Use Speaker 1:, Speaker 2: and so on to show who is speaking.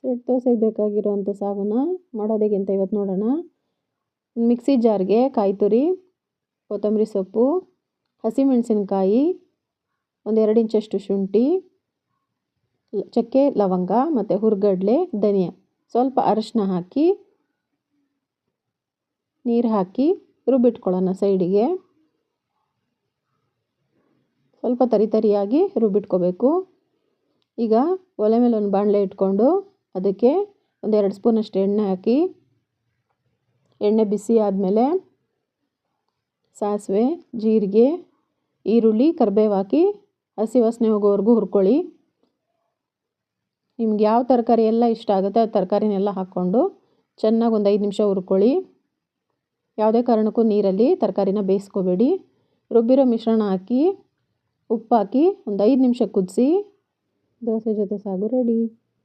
Speaker 1: Set ದೋಸೆಗೆ ಬೇಕಾಗಿರೋವಂಥ ಸಾಗನ್ನ ಮಾಡೋದು ಹೇಗೆ ಅಂತ ಇವತ್ತು ನೋಡೋಣ. ಮಿಕ್ಸಿ ಜಾರ್ಗೆ ಕಾಯಿ ತುರಿ, ಕೊತ್ತಂಬರಿ ಸೊಪ್ಪು, ಹಸಿಮೆಣಸಿನಕಾಯಿ, ಒಂದು 2 ಇಂಚಷ್ಟು ಶುಂಠಿ, ಚಕ್ಕೆ ಲವಂಗ ಮತ್ತು ಹುರ್ಗಡ್ಲೆ, ಧನಿಯಾ, ಸ್ವಲ್ಪ ಅರಿಶಿನ ಹಾಕಿ ನೀರು ಹಾಕಿ ರುಬ್ಬಿಟ್ಕೊಳ್ಳೋಣ ಸೈಡಿಗೆ. ಸ್ವಲ್ಪ ತರಿಯಾಗಿ ರುಬ್ಬಿಟ್ಕೋಬೇಕು. ಈಗ ಒಲೆ ಮೇಲೆ ಒಂದು ಬಾಣಲೆ ಇಟ್ಕೊಂಡು ಅದಕ್ಕೆ ಒಂದು 2 ಸ್ಪೂನಷ್ಟು ಎಣ್ಣೆ ಹಾಕಿ, ಎಣ್ಣೆ ಬಿಸಿ ಆದಮೇಲೆ ಸಾಸಿವೆ, ಜೀರಿಗೆ, ಈರುಳ್ಳಿ, ಕರಿಬೇವು ಹಾಕಿ ಹಸಿ ವಾಸನೆ ಹೋಗೋವರೆಗೂ ಹುರ್ಕೊಳ್ಳಿ. ನಿಮ್ಗೆ ಯಾವ ತರಕಾರಿ ಎಲ್ಲ ಇಷ್ಟ ಆಗುತ್ತೆ ಆ ತರಕಾರಿನೆಲ್ಲ ಹಾಕ್ಕೊಂಡು ಚೆನ್ನಾಗಿ ಒಂದು 5 ನಿಮಿಷ ಹುರ್ಕೊಳ್ಳಿ. ಯಾವುದೇ ಕಾರಣಕ್ಕೂ ನೀರಲ್ಲಿ ತರಕಾರಿನ ಬೇಯಿಸ್ಕೋಬೇಡಿ. ರುಬ್ಬಿರೋ ಮಿಶ್ರಣ ಹಾಕಿ ಉಪ್ಪು ಹಾಕಿ ಒಂದು 5 ನಿಮಿಷ ಕುದಿಸಿ ದೋಸೆ ಜೊತೆ ಸಾಗು ರೆಡಿ.